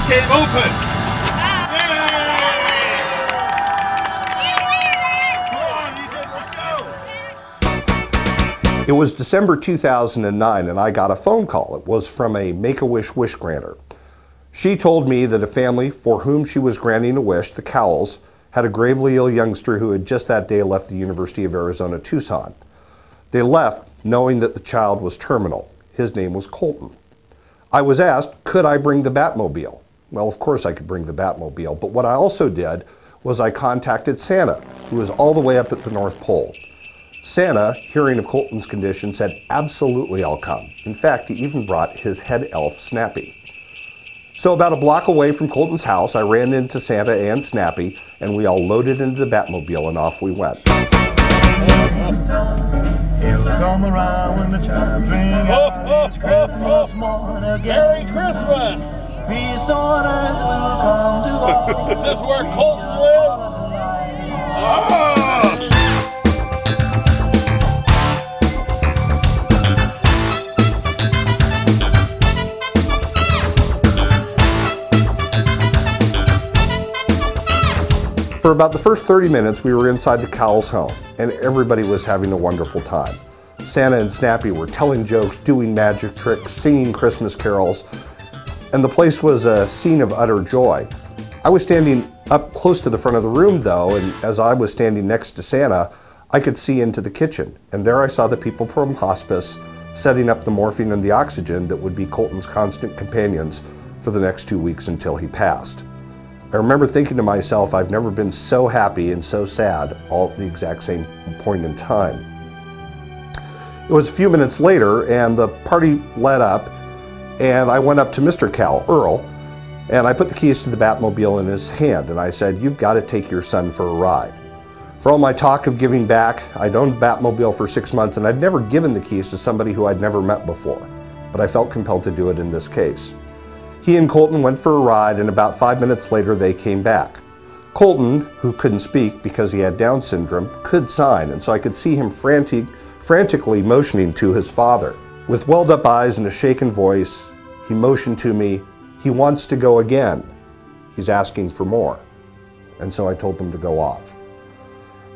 Batcave open! It was December 2009 and I got a phone call. It was from a Make-A-Wish wish granter. She told me that a family for whom she was granting a wish, the Cowells, had a gravely ill youngster who had just that day left the University of Arizona, Tucson. They left knowing that the child was terminal. His name was Colten. I was asked, could I bring the Batmobile? Well, of course I could bring the Batmobile, but what I also did was I contacted Santa, who was all the way up at the North Pole. Santa, hearing of Colten's condition, said, absolutely I'll come. In fact, he even brought his head elf, Snappy. So about a block away from Colten's house, I ran into Santa and Snappy, and we all loaded into the Batmobile and off we went. He'll come around when the chimes ring out. It's Christmas morning again. Merry Christmas! Peace on earth will come to all. Is this where Colten lives? Oh! For about the first 30 minutes, we were inside the Cowells' home, and everybody was having a wonderful time. Santa and Snappy were telling jokes, doing magic tricks, singing Christmas carols, and the place was a scene of utter joy. I was standing up close to the front of the room, though, and as I was standing next to Santa, I could see into the kitchen, and there I saw the people from hospice setting up the morphine and the oxygen that would be Colten's constant companions for the next 2 weeks until he passed. I remember thinking to myself, I've never been so happy and so sad all at the exact same point in time. It was a few minutes later and the party let up and I went up to Mr. Cowell, Earl, and I put the keys to the Batmobile in his hand and I said, you've got to take your son for a ride. For all my talk of giving back, I'd owned Batmobile for 6 months and I'd never given the keys to somebody who I'd never met before, but I felt compelled to do it in this case. He and Colten went for a ride and about 5 minutes later they came back. Colten, who couldn't speak because he had Down syndrome, could sign, and so I could see him frantically motioning to his father. With welled up eyes and a shaken voice, he motioned to me, he wants to go again. He's asking for more. And so I told them to go off.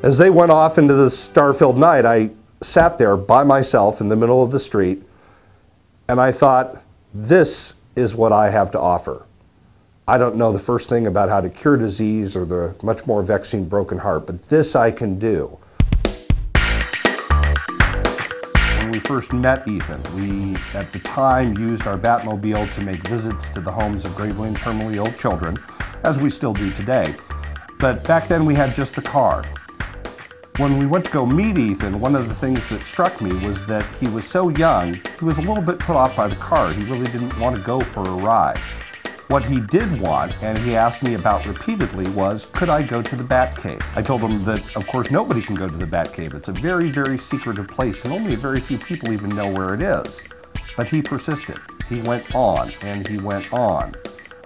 As they went off into the star-filled night, I sat there by myself in the middle of the street, and I thought, this is what I have to offer. I don't know the first thing about how to cure disease or the much more vexing broken heart, but this I can do. When we first met Ethan, we at the time used our Batmobile to make visits to the homes of gravely and terminally ill children, as we still do today. But back then we had just the car. When we went to go meet Ethan, one of the things that struck me was that he was so young, he was a little bit put off by the car. He really didn't want to go for a ride. What he did want, and he asked me about repeatedly, was, could I go to the Batcave? I told him that, of course, nobody can go to the Batcave. It's a very, very secretive place, and only a very few people even know where it is. But he persisted. He went on, and he went on.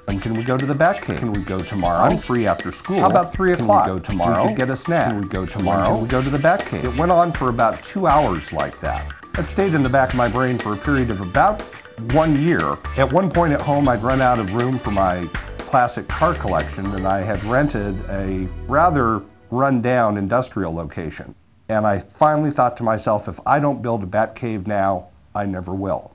When can we go to the Batcave? Can we go tomorrow? I'm free after school. How about 3 o'clock? Can we go tomorrow? We could get a snack. Can we go tomorrow? Can we go to the Batcave? It went on for about 2 hours like that. It stayed in the back of my brain for a period of about 1 year. At one point at home, I'd run out of room for my classic car collection, and I had rented a rather run-down industrial location. And I finally thought to myself, if I don't build a Batcave now, I never will.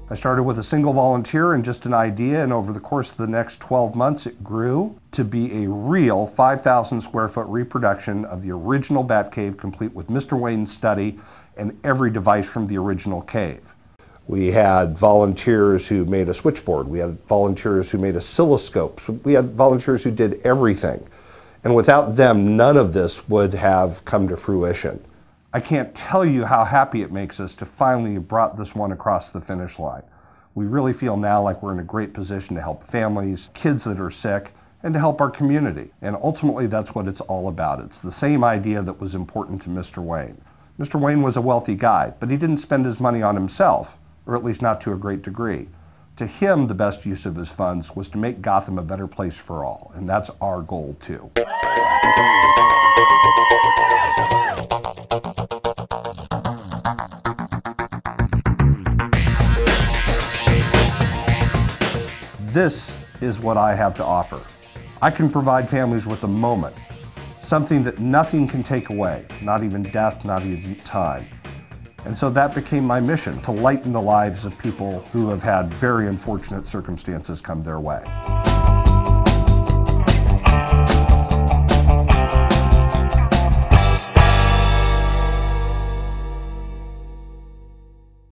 I started with a single volunteer and just an idea, and over the course of the next 12 months it grew to be a real 5,000 square foot reproduction of the original Batcave, complete with Mr. Wayne's study and every device from the original cave. We had volunteers who made a switchboard, we had volunteers who made oscilloscopes, we had volunteers who did everything. And without them, none of this would have come to fruition. I can't tell you how happy it makes us to finally have brought this one across the finish line. We really feel now like we're in a great position to help families, kids that are sick, and to help our community. And ultimately, that's what it's all about. It's the same idea that was important to Mr. Wayne. Mr. Wayne was a wealthy guy, but he didn't spend his money on himself, or at least not to a great degree. To him, the best use of his funds was to make Gotham a better place for all, and that's our goal too. This is what I have to offer. I can provide families with a moment, something that nothing can take away, not even death, not even time. And so that became my mission, to lighten the lives of people who have had very unfortunate circumstances come their way.